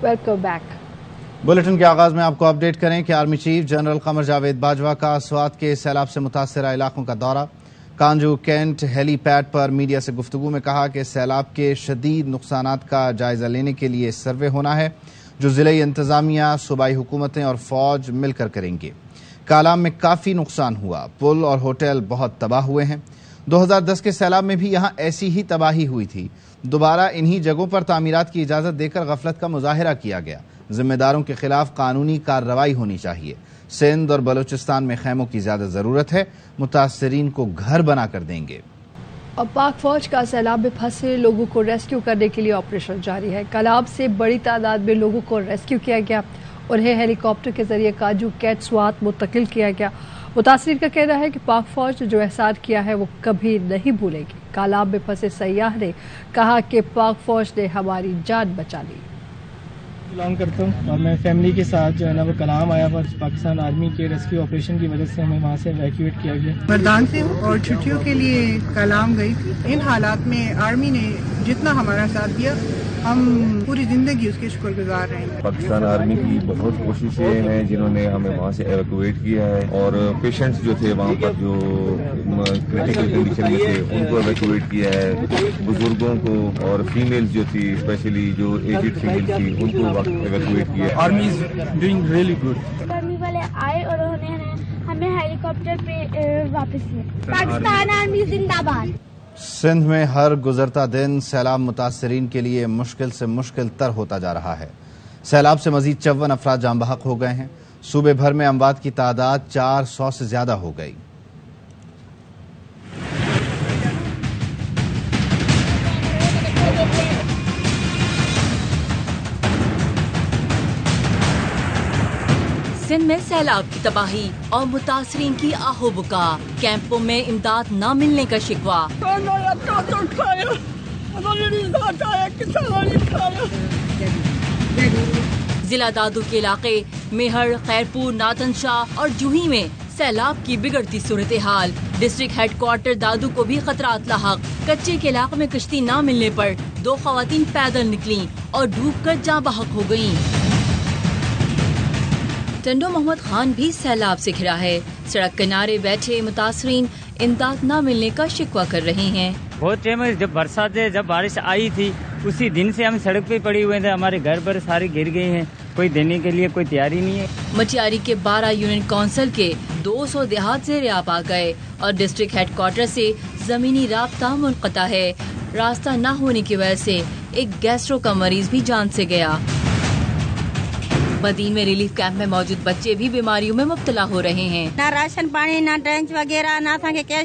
Welcome back. Bulletin کے آغاز میں آپ کو اپڈیٹ کریں کہ army chief general Qamar Javed Bajwa کا سوات کے سیلاب سے متاثرہ علاقوں کا دورہ۔ کانجو کینٹ ہیلی پیڈ پر میڈیا سے گفتگو میں کہا کہ سیلاب کے شدید نقصانات کا جائزہ لینے کے لیے سروے ہونا ہے جو ضلعی انتظامیہ، صوبائی حکومتیں اور فوج مل کر کریں گے۔ کالام میں کافی نقصان ہوا، پل اور ہوٹل بہت تباہ ہوئے ہیں۔ 2010 کے سیلاب میں بھی یہاں ایسی ہی تباہی ہوئی تھی۔ دوبارہ انہی جگہوں پر تعمیرات کی اجازت دے کر غفلت کا مظاہرہ کیا گیا۔ ذمہ داروں کے خلاف قانونی کارروائی ہونی چاہیے۔ سندھ اور بلوچستان میں خیموں کی زیادہ ضرورت ہے، متاثرین کو گھر بنا کر دیں گے۔ اور پاک فوج کا سیلاب میں پھنسے لوگوں کو ریسکیو کرنے کے لیے آپریشن جاری ہے۔ کالام سے بڑی تعداد میں لوگوں کو ریسکیو کیا گیا، انہیں ہیلی کاپٹر کے ذریعے کانجو کینٹ سوات منتقل کیا گیا۔ متاثرین کا کہنا ہے کہ پاک فوج نے جو احسان کیا ہے وہ کبھی نہیں بھولے گی۔ کالام میں پھنسے سیاح نے کہا کہ پاک فوج نے ہماری جان بچا لی۔ بلانگ کرتا ہوں اور میں فیملی کے ساتھ جو ہے نا وہ کلام آیا ہوا پاکستان آرمی کے ریسکیو آپریشن کی وجہ سے ہمیں وہاں سے ایویکیویٹ کیا گیا۔ مردان سے ہوں اور چھٹیوں کے لیے کلام گئی تھی۔ ان حالات میں آرمی نے جتنا ہمارا ساتھ دیا ہم پوری زندگی اس کے شکر گزار رہے ہیں۔ پاکستان آرمی کی بہت کوششیں ہیں جنہوں نے ہمیں وہاں سے ایویکویٹ کیا ہے، اور پیشنٹس جو تھے وہاں پر جو کریٹیکل کنڈیشن میں تھے ان کو ایویکویٹ کیا ہے۔ بزرگوں کو اور فیمیل جو تھی اسپیشلی جو ایجڈ فیمیل تھی ان کو ایویکویٹ کیا ہے۔ Army is doing really good. Army والے آئے اور انہوں نے ہمیں ہیلی کاپٹر پہ واپس کیا۔ پاکستان آرمی زندہ باد۔ سندھ میں ہر گزرتا دن سیلاب متاثرین کے لیے مشکل سے مشکل تر ہوتا جا رہا ہے۔ سیلاب سے مزید 54 افراد جاں بحق ہو گئے ہیں۔ صوبے بھر میں اموات کی تعداد 400 سے زیادہ ہو گئی۔ سندھ میں سیلاب کی تباہی اور متاثرین کی آہو بکا، کیمپوں میں امداد نہ ملنے کا شکوہ۔ ضلع دادو کے علاقے میہر، خیرپور، نادن شاہ اور جوہی میں سیلاب کی بگڑتی صورتحال۔ ڈسٹرکٹ ہیڈ کوارٹر دادو کو بھی خطرات لاحق۔ کچے کے علاقے میں کشتی نہ ملنے پر 2 خواتین پیدل نکلیں اور ڈوب کر جاں بحق ہو گئیں۔ ٹنڈو محمد خان بھی سیلاب سے گھرا ہے۔ سڑک کنارے بیٹھے متاثرین امداد نہ ملنے کا شکوہ کر رہے ہیں۔ بہت ٹائم جب برسات جب بارش آئی تھی اسی دن سے ہم سڑک پہ پڑے ہوئے تھے، ہمارے گھر پر سارے گر گئے ہیں، کوئی دینے کے لیے کوئی تیاری نہیں ہے۔ مٹیاری کے 12 یونین کونسل کے 200 دیہات زیر آب آ گئے اور ڈسٹرکٹ ہیڈ کوارٹر سے زمینی رابطہ منقطع ہے۔ راستہ نہ ہونے کی وجہ سے ایک گیسٹرو کا مریض بھی جان سے گیا۔ بدین میں ریلیف کیمپ میں موجود بچے بھی بیماریوں میں مبتلا ہو رہے ہیں۔ نہ راشن پانی، نہ ٹرینچ وغیرہ، نہ تھا کہ کیا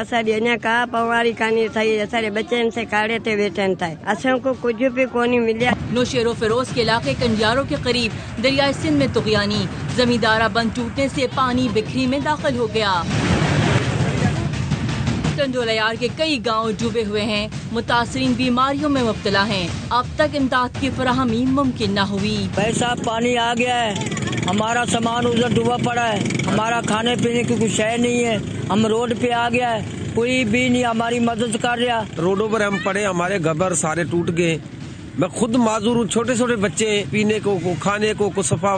اساں نے کا پواری کانی تھئی، اساں بچن سے کاڑے تے بیٹھن تھا، اساں کو کچھ بھی کونی ملیا۔ نوشیر و فیروز کے علاقے کنجاروں کے قریب دریائے سندھ میں طغیانی، زمیندارہ بند ٹوٹنے سے پانی بکھری میں داخل ہو گیا۔ ٹنڈو لیار کے کئی گاؤں ڈوبے ہوئے ہیں، متاثرین بیماریوں میں مبتلا ہیں۔ اب تک امداد کی فراہمی ممکن نہ ہوئی۔ پیسہ پانی آ گیا ہے، ہمارا سامان ادھر ڈوبا پڑا ہے، ہمارا کھانے پینے کی کچھ شے نہیں ہے، ہم روڈ پہ آ گیا ہے، کوئی بھی نہیں ہماری مدد کر رہا۔ روڈوں پر ہم پڑے، ہمارے گھر سارے ٹوٹ گئے، میں خود معذور ہوں، چھوٹے چھوٹے بچے، پینے کو کھانے کو صفا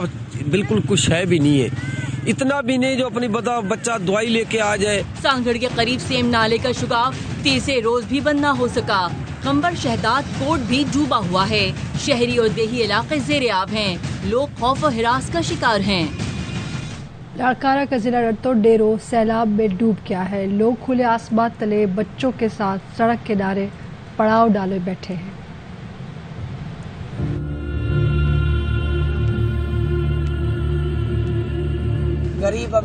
بالکل کچھ ہے بھی نہیں ہے، اتنا بھی نہیں جو اپنی بچہ دوائی لے کے آ جائے۔ سانگڑ کے قریب سیم نالے کا شگاف تیسرے روز بھی بند نہ ہو سکا۔ کمبر شہداد کوٹ بھی ڈوبا ہوا ہے۔ شہری اور دیہی علاقے زیر آب ہیں، لوگ خوف و ہراس کا شکار ہیں۔ لاڑکانہ کا ضلع رتو ڈیرو سیلاب میں ڈوب گیا ہے۔ لوگ کھلے آسمان تلے بچوں کے ساتھ سڑک کنارے پڑاؤ ڈالے بیٹھے ہیں۔ غریب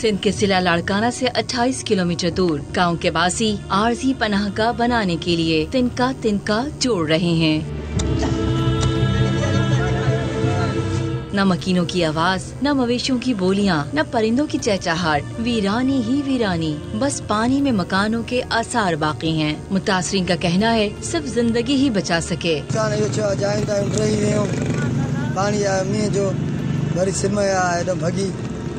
سندھ کے ضلع لاڑکانہ سے 28 کلومیٹر دور گاؤں کے باسی عارضی پناہ گاہ بنانے کے لیے تنکا جوڑ رہے ہیں۔ نہ مکینوں کی آواز، نہ مویشیوں کی بولیاں، نہ پرندوں کی چہچہاہٹ، ویرانی ہی ویرانی، بس پانی میں مکانوں کے آثار باقی ہیں۔ متاثرین کا کہنا ہے صرف زندگی ہی بچا سکے۔ پانی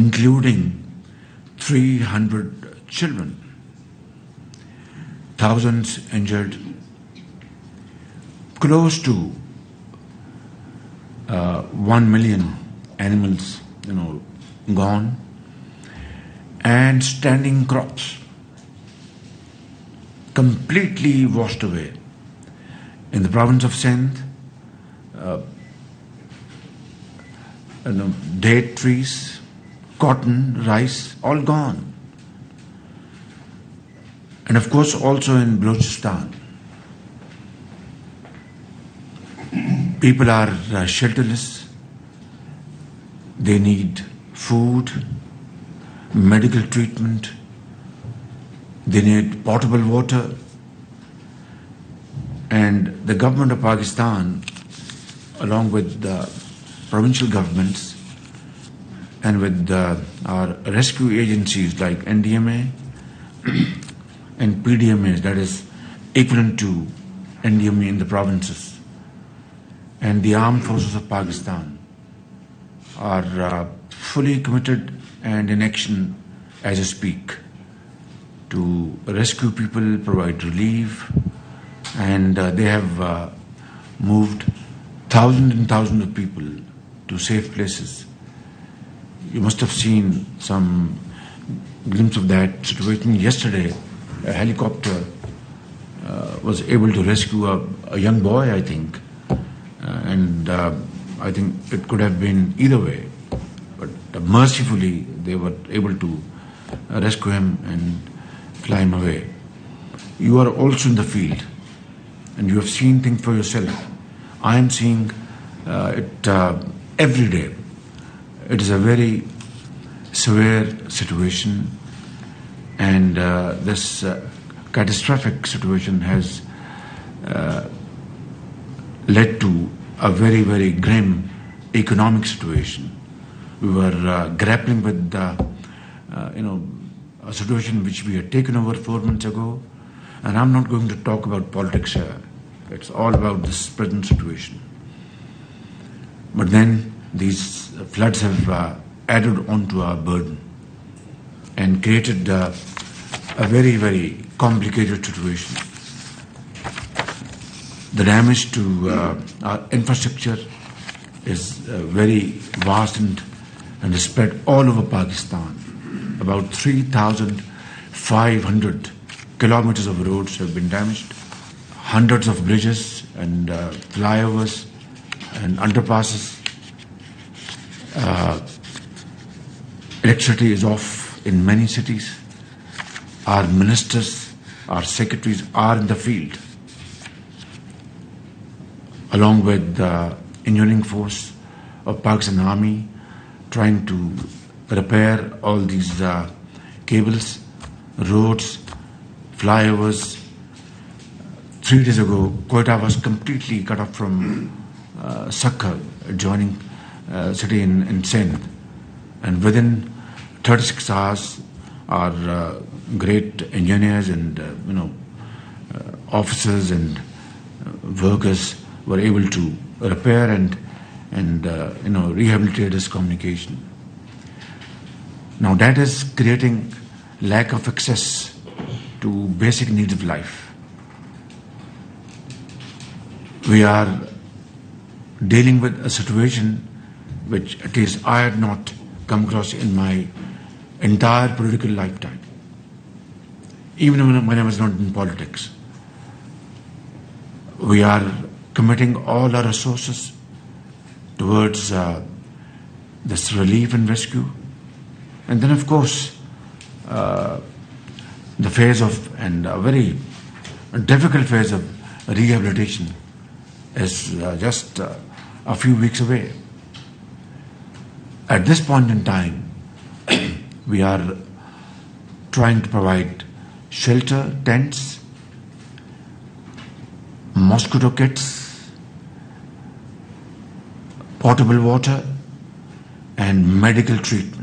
Including 300 children, thousands injured, close to 1 million animals, gone, and standing crops completely washed away. In the province of Sindh, date trees, cotton, rice, all gone. And of course also in Balochistan. People are shelterless. They need food, medical treatment. They need potable water, and the government of Pakistan, along with the provincial governments and with our rescue agencies like NDMA and PDMAs, that is equivalent to NDMA in the provinces, and the armed forces of Pakistan are fully committed and in action as I speak, to rescue people, provide relief, and they have moved thousands and thousands of people to safe places. You must have seen some glimpse of that situation yesterday. A helicopter was able to rescue a young boy, I think, and I think it could have been either way, but mercifully they were able to rescue him and fly him away. You are also in the field and you have seen things for yourself. I am seeing it every day. It is a very severe situation, and this catastrophic situation has led to a very, very grim economic situation. We were grappling with a situation which we had taken over 4 months ago, and I'm not going to talk about politics here. It's all about this present situation. But then these floods have added on to our burden and created a very, very complicated situation. The damage to our infrastructure is very vast and is spread all over Pakistan. About 3,500 kilometers of roads have been damaged. Hundreds of bridges and flyovers and underpasses. Electricity is off in many cities. Our ministers, our secretaries are in the field, along with the engineering force of Pakistan Army, trying to repair all these cables, roads, flyovers. 3 days ago, Quetta was completely cut off from Sakkar, adjoining city in Sindh, and within 36 hours, our great engineers and officers and workers were able to repair and rehabilitate this communication. Now that is creating lack of access to basic needs of life. We are dealing with a situation which at least I had not come across in my entire political lifetime, even when I was not in politics. We are committing all our resources towards this relief and rescue. And then, of course, the phase of, and a very difficult phase of rehabilitation is just a few weeks away. At this point in time, we are trying to provide shelter, tents, mosquito kits, potable water, and medical treatment.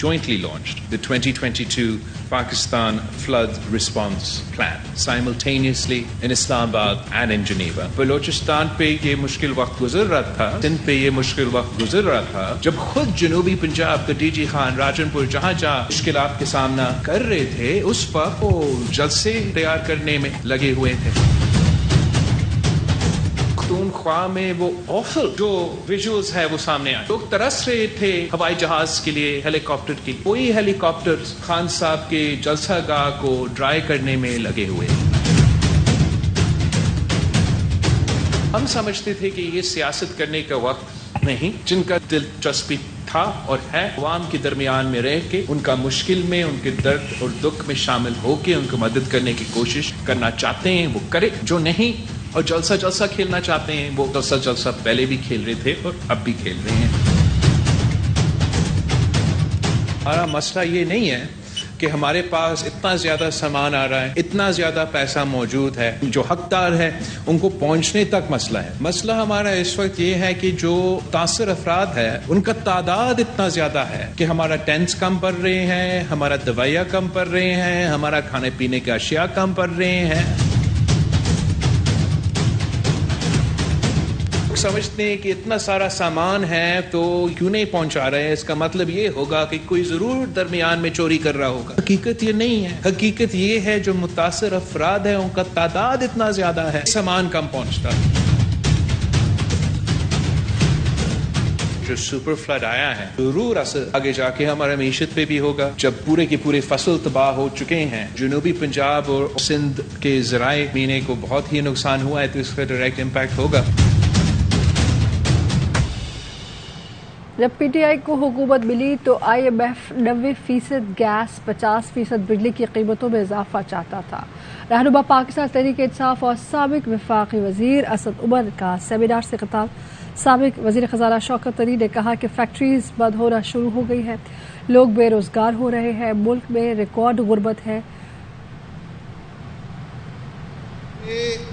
jointly launched the 2022 Pakistan Flood Response Plan simultaneously in Islamabad and in Geneva. Balochistan پہ یہ مشکل وقت گزر رہا تھا, سندھ پہ یہ مشکل وقت گزر رہا تھا, جب خود جنوبی پنجاب کا ڈی جی خان راجن پور جہاں جہاں مشکلات کا سامنا کر رہے تھے اس وقت وہ جلسے تیار کرنے میں لگے ہوئے تھے. خواہ میں وہ آفل جو ویژولز ہے وہ سامنے آئے. لوگ ترس رہے تھے ہوائی جہاز کے لیے, ہیلی کاپٹر کی. کوئی ہیلی کاپٹر خان صاحب کے جلسہ گاہ کو ڈرائی کرنے میں لگے ہوئے. ہم سمجھتے تھے کہ یہ سیاست کرنے کا وقت نہیں. جن کا دلچسپی تھا اور ہے عوام کے درمیان میں رہ کے ان کا مشکل میں, ان کے درد اور دکھ میں شامل ہو کے ان کو مدد کرنے کی کوشش کرنا چاہتے ہیں وہ کرے. جو نہیں اور جلسہ کھیلنا چاہتے ہیں وہ جلسہ پہلے بھی کھیل رہے تھے اور اب بھی کھیل رہے ہیں. ہمارا مسئلہ یہ نہیں ہے کہ ہمارے پاس اتنا زیادہ سامان آ رہا ہے, اتنا زیادہ پیسہ موجود ہے, جو حقدار ہے ان کو پہنچنے تک مسئلہ ہے. مسئلہ ہمارا اس وقت یہ ہے کہ جو متاثر افراد ہے ان کا تعداد اتنا زیادہ ہے کہ ہمارا ٹینٹس کم پڑ رہے ہیں, ہمارا دوائیاں کم پڑ رہے ہیں, ہمارا کھانے پینے کے اشیاء کم پڑ رہے ہیں. سمجھتے ہیں کہ اتنا سارا سامان ہے تو کیوں نہیں پہنچا رہے ہیں, اس کا مطلب یہ ہوگا کہ کوئی ضرور درمیان میں چوری کر رہا ہوگا. حقیقت یہ نہیں ہے. حقیقت یہ ہے جو متاثر افراد ہیں ان کا تعداد اتنا زیادہ ہے, سامان کم پہنچتا. جو سپر فلڈ آیا ہے ضرور اثر آگے جا کے ہمارے معیشت پہ بھی ہوگا. جب پورے کے پورے فصل تباہ ہو چکے ہیں, جنوبی پنجاب اور سندھ کے ذرائع مینے کو بہت ہی نقصان ہوا ہے تو اس کا ڈائریکٹ امپیکٹ ہوگا. جب پی ٹی آئی کو حکومت ملی تو آئی ایم ایف 90% گیس 50% بجلی کی قیمتوں میں اضافہ چاہتا تھا. رہنما پاکستان تحریک انصاف اور سابق وفاقی وزیر اسد عمر کا سیمینار سے خطاب. سابق وزیر خزانہ شوکت علی نے کہا کہ فیکٹریز بند ہونا شروع ہو گئی ہیں, لوگ بے روزگار ہو رہے ہیں, ملک میں ریکارڈ غربت ہے.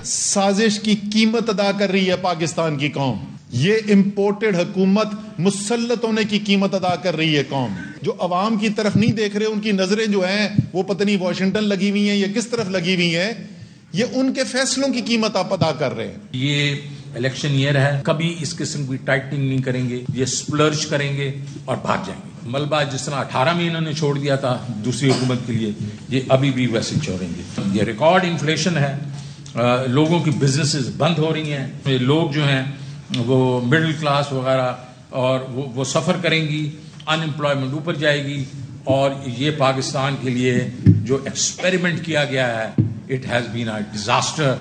سازش کی قیمت ادا کر رہی ہے پاکستان کی قوم. یہ امپورٹڈ حکومت مسلط ہونے کی قیمت ادا کر رہی ہے قوم. جو عوام کی طرف نہیں دیکھ رہے, ان کی نظریں جو ہیں وہ پتہ نہیں واشنگٹن لگی ہوئی ہیں یا کس طرف لگی ہوئی ہیں, یہ ان کے فیصلوں کی قیمت آپ ادا کر رہے ہیں. یہ الیکشن ایئر ہے, کبھی اس قسم کی ٹائٹنگ نہیں کریں گے, یہ سپلرج کریں گے اور بھاگ جائیں گے. ملبہ جس طرح 18 میں انہوں نے چھوڑ دیا تھا دوسری حکومت کے لیے, یہ ابھی بھی ویسے چھوڑیں گے. یہ ریکارڈ انفلیشن ہے, لوگوں کی بزنسز بند ہو رہی ہیں, لوگ جو ہیں وہ مڈل کلاس وغیرہ اور وہ سفر کریں گی, ان امپلائمنٹ اوپر جائے گی. اور یہ پاکستان کے لیے جو ایکسپیریمنٹ کیا گیا ہے, it has been a disaster.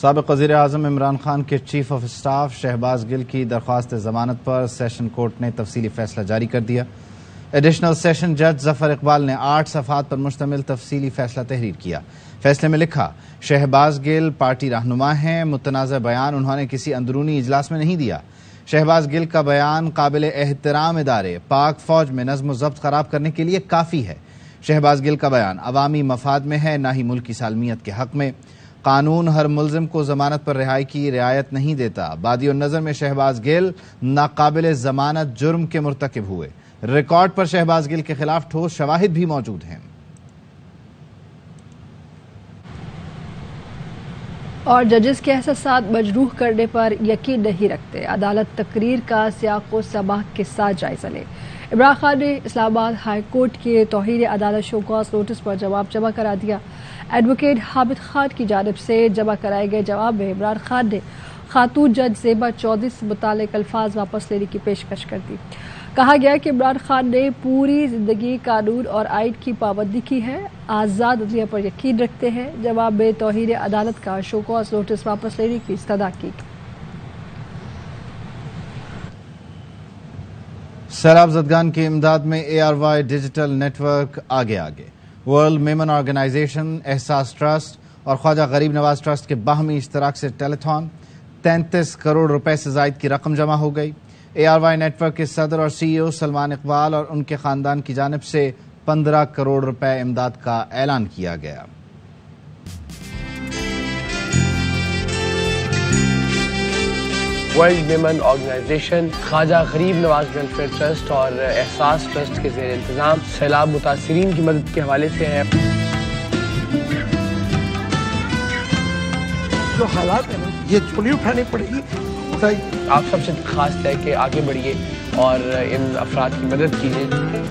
سابق وزیر اعظم عمران خان کے چیف آف اسٹاف شہباز گل کی درخواست ضمانت پر سیشن کورٹ نے تفصیلی فیصلہ جاری کر دیا. ایڈیشنل سیشن جج ظفر اقبال نے 8 صفحات پر مشتمل تفصیلی فیصلہ تحریر کیا. فیصلے میں لکھا, شہباز گل پارٹی رہنما ہیں, متنازع بیان انہوں نے کسی اندرونی اجلاس میں نہیں دیا. شہباز گل کا بیان قابل احترام ادارے پاک فوج میں نظم و ضبط خراب کرنے کے لیے کافی ہے. شہباز گل کا بیان عوامی مفاد میں ہے, نہ ہی ملک کی سالمیت کے حق میں. قانون ہر ملزم کو ضمانت پر رہائی کی رعایت نہیں دیتا. بادی النظر میں شہباز گل ناقابل ضمانت جرم کے مرتکب ہوئے. ریکارڈ پر شہباز گل کے خلاف ٹھوس شواہد بھی موجود ہیں. اور ججز کے احساسات مجروح کرنے پر یقین نہیں رکھتے. عدالت تقریر کا سیاق و سباق کے ساتھ جائزہ لے. عمران خان نے اسلام آباد ہائی کورٹ کے توہین عدالت شو کاز نوٹس پر جواب جمع کرا دیا. ایڈوکیٹ حامد خان کی جانب سے جمع کرائے گئے جواب میں عمران خان نے خاتون جج زیبا چودھری سے متعلق الفاظ واپس لینے کی پیشکش کر دی. کہا گیا کہ عمران خان نے پوری زندگی قانون اور آئین کی پابندی کی ہے, آزاد عدلیہ پر یقین رکھتے ہیں. جواب میں توہین عدالت کا شو کاز نوٹس واپس لینے کی استدعا کی. سیلاب زدگان کی امداد میں ARY ڈیجیٹل نیٹ ورک آگے. ورلڈ میمن آرگنائزیشن, احساس ٹرسٹ اور خواجہ غریب نواز ٹرسٹ کے باہمی اشتراک سے ٹیلیتھون 33 کروڑ روپے سے زائد کی رقم جمع ہو گئی. ARY نیٹ ورک کے صدر اور CEO سلمان اقبال اور ان کے خاندان کی جانب سے 15 کروڑ روپے امداد کا اعلان کیا گیا. World women organization, Khwaja Gharib نواز ویلفیئر ٹرسٹ اور احساس ٹرسٹ کے زیر انتظام سیلاب متاثرین کی مدد کے حوالے سے ہے۔ جو حالات ہیں نا یہ جھولی اٹھانی پڑے گی۔ آپ سب سے درخواست ہے کہ آگے بڑھیے اور ان افراد کی مدد کیجیے۔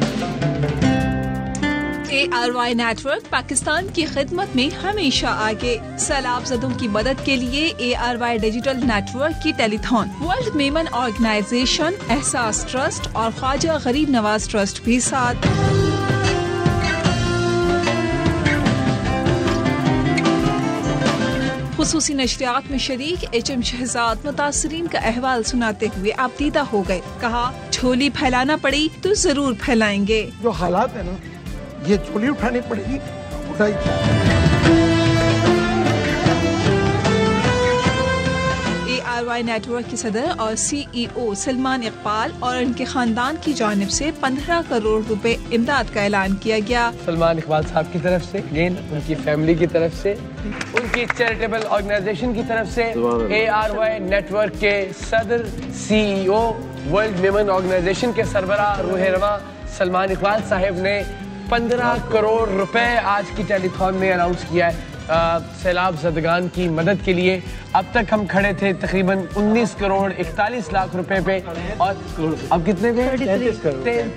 ARY نیٹ ورک پاکستان کی خدمت میں ہمیشہ آگے۔ سیلاب زدوں کی مدد کے لیے ARY ڈیجیٹل نیٹ ورک کی ٹیلی تھون، ورلڈ ویمن آرگنائزیشن، احساس ٹرسٹ اور خواجہ غریب نواز ٹرسٹ بھی ساتھ۔ خصوصی نشریات میں شریک HM شہزاد متاثرین کا احوال سناتے ہوئے آبدیدہ ہو گئے، کہا جھولی پھیلانا پڑی تو ضرور پھیلائیں گے۔ جو حالات ہیں نا یہ جھولی اٹھانی پڑے گی، اٹھائی۔ ARY نیٹ ورک کے صدر اور CEO سلمان اقبال اور ان کے خاندان کی جانب سے 15 کروڑ روپے امداد کا اعلان کیا گیا۔ سلمان اقبال صاحب کی طرف سے، ان کی فیملی کی طرف سے، ان کی چیریٹیبل آرگنائزیشن کی طرف سے، ARY نیٹ ورک کے صدر، CEO، ورلڈ ویمن آرگنائزیشن کے سربراہ روح رواں سلمان اقبال صاحب نے 15 کروڑ روپے آج کی ٹیلی تھون میں اناؤنس کیا ہے سیلاب زدگان کی مدد کے لیے۔ اب تک ہم کھڑے تھے تقریباً 19 کروڑ 41 لاکھ روپے پہ، اور اب کتنے پہ؟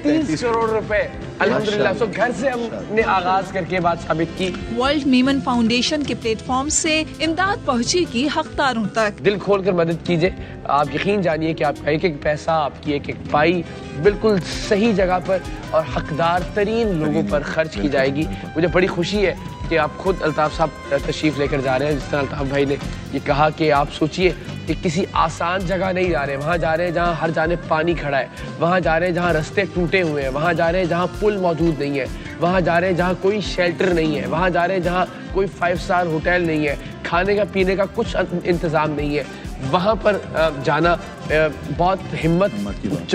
33 کروڑ روپے الحمدللہ۔ سو گھر سے ہم نے آغاز کر کے بات ثابت کی۔ ورلڈ ویمن فاؤنڈیشن کے پلیٹ فارم سے امداد پہنچی کی حقداروں تک۔ دل کھول کر مدد کیجیے، آپ یقین جانیے کہ آپ کا ایک ایک پیسہ، آپ کی ایک ایک پائی بالکل صحیح جگہ پر اور حقدار ترین لوگوں پر خرچ کی جائے گی۔ مجھے بڑی خوشی ہے کہ آپ خود الطاف صاحب تشریف لے کر جا رہے ہیں۔ جس طرح الطاف بھائی نے یہ کہا کہ آپ سوچئے کہ کسی آسان جگہ نہیں جا رہے، وہاں جا رہے ہیں جہاں ہر جانب پانی کھڑا ہے، وہاں جا رہے ہیں جہاں رستے ٹوٹے ہوئے ہیں، وہاں جا رہے ہیں جہاں پل موجود نہیں ہے، وہاں جا رہے ہیں جہاں کوئی شیلٹر نہیں ہے، وہاں جا رہے ہیں جہاں کوئی 5 اسٹار ہوٹل نہیں ہے، کھانے کا پینے کا کچھ انتظام نہیں ہے۔ وہاں پر جانا بہت ہمت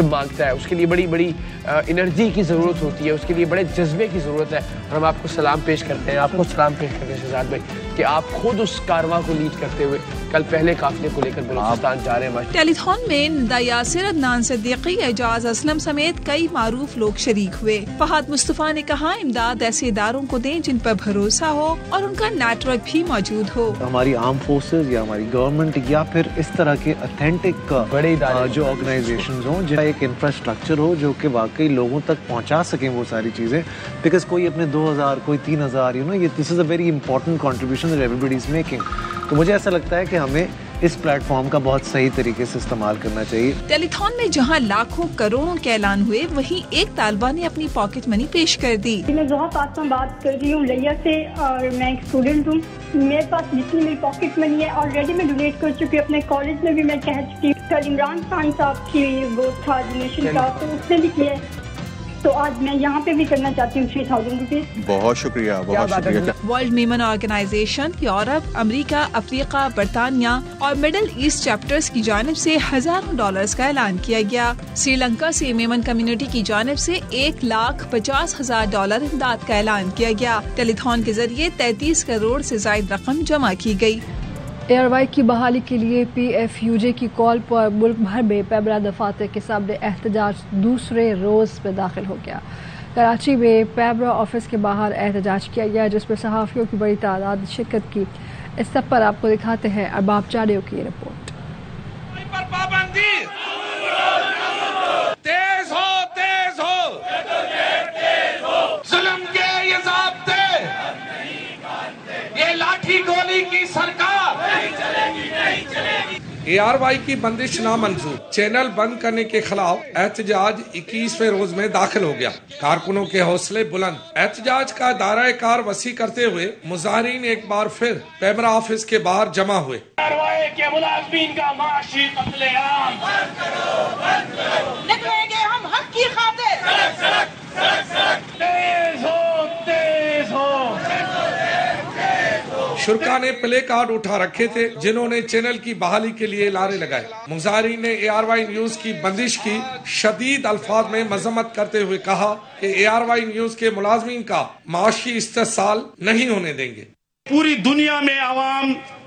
مانگتا ہے، اس کے لیے بڑی بڑی انرجی کی ضرورت ہوتی ہے، اس کے لیے بڑے جذبے کی ضرورت ہے، اور ہم آپ کو سلام پیش کرتے ہیں، آپ کو سلام پیش کرتے ہیں شہزاد بھائی کہ آپ خود اس کارواں کو لیڈ کرتے ہوئے کل پہلے قافلے کو لے کر بلوچستان جا رہے ہیں۔ ٹیلی تھون میں ندا یاسر، عدنان صدیقی، اعجاز اسلم سمیت کئی معروف لوگ شریک ہوئے۔ فہد مصطفیٰ نے کہا امداد ایسے اداروں کو دیں جن پر بھروسہ ہو اور ان کا نیٹ ورک بھی موجود ہو۔ ہماری آرم فورسز یا ہماری گورنمنٹ یا پھر اس طرح کے اتھینٹک بڑے جو آرگنائزیشنز ہوں جن کا ایک انفراسٹرکچر ہو جو کہ واقعی لوگوں تک پہنچا سکیں وہ ساری چیزیں، بیکاز کوئی اپنے 2000 کوئی 3000 یہ this is a very important contribution that everybody is making. تو مجھے ایسا لگتا ہے کہ ہمیں اس پلیٹ فارم کا بہت صحیح طریقے سے استعمال کرنا چاہیے۔ ٹیلی تھون میں جہاں لاکھوں کروڑوں کے اعلان ہوئے، وہیں ایک طالبہ نے اپنی پاکٹ منی پیش کر دی۔ میں زہا فاطمہ بات کر رہی ہوں لیا سے، اور میں ایک اسٹوڈنٹ ہوں۔ میرے پاس جتنی میری پاکٹ منی ہے آلریڈی میں ڈونیٹ کر چکی ہوں، اپنے کالج میں بھی میں کہہ چکی ہوں۔ کل عمران خان صاحب کی وہ تھا ڈونیشن کا، تو اس نے بھی کیا ہے، تو آج میں یہاں پہ بھی کرنا چاہتی ہوں 3000 روپیز۔ بہت شکریہ، بہت شکریہ۔ ورلڈ ویمن آرگنائزیشن یورپ، امریکہ، افریقہ، برطانیہ اور مڈل ایسٹ چیپٹرز کی جانب سے ہزاروں ڈالرز کا اعلان کیا گیا۔ سری لنکا سے ویمن کمیونٹی کی جانب سے 1,50,000 ڈالر امداد کا اعلان کیا گیا۔ ٹیلی تھون کے ذریعے 33 کروڑ سے زائد رقم جمع کی گئی۔ ARY کی بحالی کے لیے PFUJ کی کال پر ملک بھر میں پیبرا دفاتر کے سامنے احتجاج دوسرے روز میں داخل ہو گیا۔ کراچی میں پیبرا آفس کے باہر احتجاج کیا گیا جس میں صحافیوں کی بڑی تعداد شرکت کی۔ اس سب پر آپ کو دکھاتے ہیں ارباب چاڑیو کی رپورٹ۔ تیز ہو، تیز ہو، ظلم کے یہ ضابطے، یہ لاٹھی گولی کی سرکار ARY کی بندش نامنظور، چینل بند کرنے کے خلاف احتجاج 21ویں روز میں داخل ہو گیا۔ کارکنوں کے حوصلے بلند، احتجاج کا دائرہ کار وسیع کرتے ہوئے مظاہرین ایک بار پھر پیبرا آفس کے باہر جمع ہوئے۔ ARY کے ملازمین کا معاشی قتل عام بند کرو، بند کرو، نکلیں گے ہم حق کی خاطر، تیز ہو، تیز ہو۔ شرکا نے پلے کارڈ اٹھا رکھے تھے جنہوں نے چینل کی بحالی کے لیے نعرے لگائے۔ مظاہرین نے ARY نیوز کی بندش کی شدید الفاظ میں مذمت کرتے ہوئے کہا کہ ARY نیوز کے ملازمین کا معاشی استحصال نہیں ہونے دیں گے۔ پوری دنیا میں عوام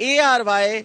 ARY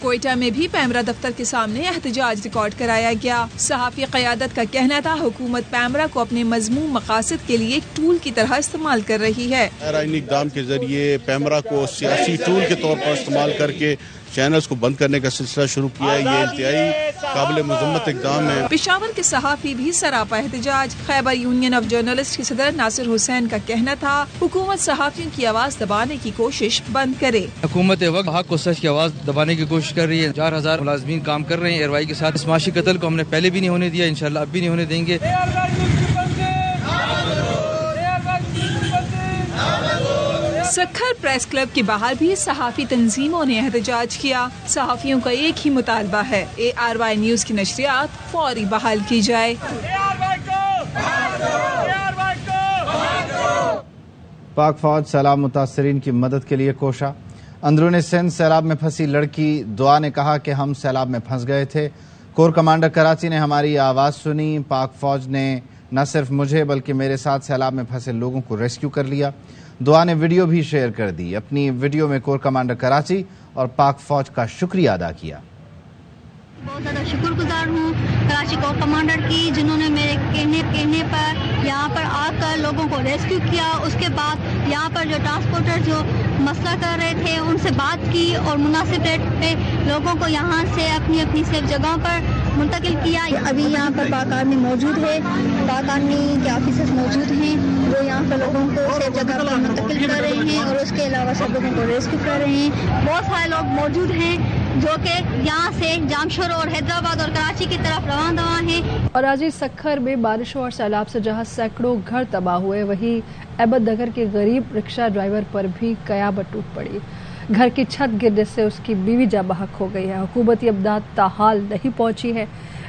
کوئٹہ میں بھی پیمرا دفتر کے سامنے احتجاج ریکارڈ کرایا گیا. صحافی قیادت کا کہنا تھا حکومت پیمرا کو اپنے مضمون مقاصد کے لیے ایک ٹول کی طرح استعمال کر رہی ہے. آئینی اقدام کے ذریعے پیمرا کو سیاسی ٹول کے طور پر استعمال کر کے چینلز کو بند کرنے کا سلسلہ شروع کیا ہے. یہ انتہائی قابل مذمت اقدام ہے. پشاور کے صحافی بھی سراپا احتجاج. خیبر یونین آف جرنلسٹ کے صدر ناصر حسین کا کہنا تھا حکومت صحافیوں کی آواز دبانے کی کوشش بند کرے. حکومت وقت حق و سچ کی آواز دبانے کی کوشش کر رہی ہے. 4,000 ملازمین کام کر رہے ہیں ایئر وائی کے ساتھ. اس معاشی قتل کو ہم نے پہلے بھی نہیں ہونے دیا, انشاءاللہ اب بھی نہیں ہونے دیں گے. سکھر پریس کلب کے باہر بھی صحافی تنظیموں نے احتجاج کیا. صحافیوں کا ایک ہی مطالبہ ہے, ARY نیوز کی نشریات فوری بحال کی جائے. پاک فوج سیلاب متاثرین کی مدد کے لیے کوشاں. اندرون سندھ سیلاب میں پھنسی لڑکی دعا نے کہا کہ ہم سیلاب میں پھنس گئے تھے. کور کمانڈر کراچی نے ہماری آواز سنی. پاک فوج نے نہ صرف مجھے بلکہ میرے ساتھ سیلاب میں پھنسے لوگوں کو ریسکیو کر لیا. دعا نے ویڈیو بھی شیئر کر دی. اپنی ویڈیو میں کور کمانڈر کراچی اور پاک فوج کا شکریہ ادا کیا. بہت زیادہ شکر گزار ہوں کراچی کور کمانڈر کی, جنہوں نے میرے کہنے پر یہاں پر آ کر لوگوں کو ریسکیو کیا. اس کے بعد یہاں پر جو ٹرانسپورٹر جو مسئلہ کر رہے تھے ان سے بات کی اور مناسب ریٹ پہ لوگوں کو یہاں سے اپنی اپنی سیف جگہوں پر منتقل کیا. ابھی یہاں پر پاک آرمی موجود ہے, پاک آرمی کے آفیسرز موجود ہیں جو یہاں پر لوگوں کو سیف جگہ پر منتقل کر رہے ہیں اور اس کے علاوہ سب لوگوں کو ریسکیو کر رہے ہیں. بہت سارے لوگ موجود ہیں جو کہ یہاں سے جامشور اور حیدرآباد اور کراچی کی طرف روان ہیں. اور آج ہی سکھر میں بارشوں اور سیلاب سے جہاں سینکڑوں گھر تباہ ہوئے, وہیں عبد نگر کے غریب رکشہ ڈرائیور پر بھی قیامت ٹوٹ پڑی. گھر کی چھت گرنے سے اس کی بیوی جاں بحق ہو گئی ہے. حکومتی امداد تاحال نہیں پہنچی ہے.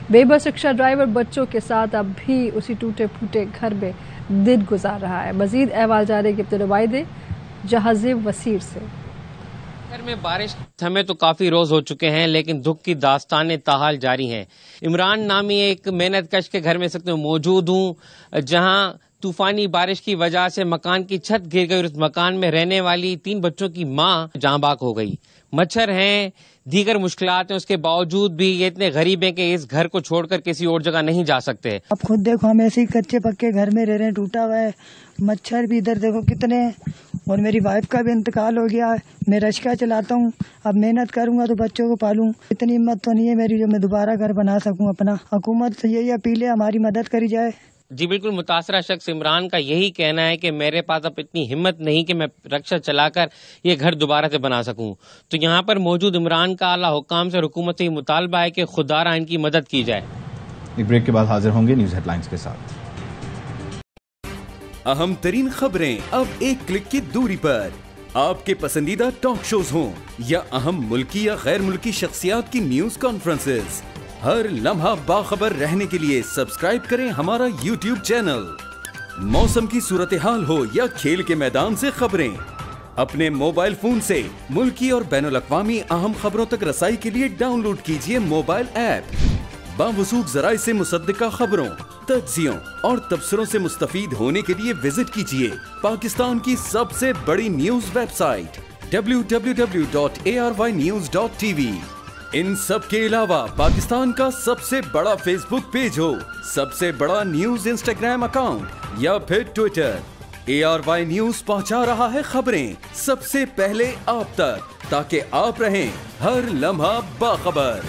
بے بس رکشہ ڈرائیور بچوں کے ساتھ اب بھی اسی ٹوٹے پھوٹے گھر میں دن گزار رہا ہے. مزید احوال جانے کے ابتدائی جہاز وسیر سے. گھر میں بارش تھمے تو کافی روز ہو چکے ہیں, لیکن دکھ کی داستانیں تاحال جاری ہیں. عمران نامی ایک محنت کش کے گھر میں سکتے موجود ہوں, جہاں طوفانی بارش کی وجہ سے مکان کی چھت گر گئی اور اس مکان میں رہنے والی 3 بچوں کی ماں جاں بحق ہو گئی. مچھر ہیں, دیگر مشکلات ہیں, اس کے باوجود بھی یہ اتنے غریب ہیں کہ اس گھر کو چھوڑ کر کسی اور جگہ نہیں جا سکتے. اب خود دیکھو ہم ایسے ہی کچے پکے گھر میں رہ رہے ہیں, ٹوٹا ہوا ہے. مچھر بھی ادھر دیکھو کتنے, اور میری وائف کا بھی انتقال ہو گیا. میں رشکا چلاتا ہوں, اب محنت کروں گا تو بچوں کو پالوں. اتنی ہمت تو نہیں ہے میری جو میں دوبارہ گھر بنا سکوں اپنا. حکومت سے یہی اپیل ہے ہماری مدد کری جائے. جی بالکل, متاثرہ شخص عمران کا یہی کہنا ہے کہ میرے پاس اب اتنی ہمت نہیں کہ میں رکشا چلا کر یہ گھر دوبارہ سے بنا سکوں. تو یہاں پر موجود عمران کا اعلیٰ حکام سے حکومت سے یہ مطالبہ ہے کہ خوددارا ان کی مدد کی جائے. ایک بریک کے بعد حاضر ہوں گے نیوز ہیڈ لائنز کے ساتھ. اہم ترین خبریں اب ایک کلک کی دوری پر. آپ کے پسندیدہ ٹاک شوز ہوں یا اہم ملکی یا غیر ملکی شخصیات کی نیوز کانفرنسز, ہر لمحہ باخبر رہنے کے لیے سبسکرائب کریں ہمارا یوٹیوب چینل. موسم کی صورتحال ہو یا کھیل کے میدان سے خبریں, اپنے موبائل فون سے ملکی اور بین الاقوامی اہم خبروں تک رسائی کے لیے ڈاؤن لوڈ کیجیے موبائل ایپ. باوثوق ذرائع سے مصدقہ خبروں, تجزیوں اور تبصروں سے مستفید ہونے کے لیے وزٹ کیجیے پاکستان کی سب سے بڑی نیوز ویب سائٹ www.arYnews.tv. ان سب کے علاوہ پاکستان کا سب سے بڑا فیس بک پیج ہو, سب سے بڑا نیوز انسٹاگرام اکاؤنٹ یا پھر ٹویٹر, ARY نیوز پہنچا رہا ہے خبریں سب سے پہلے آپ تک, تاکہ آپ رہیں ہر لمحہ باخبر.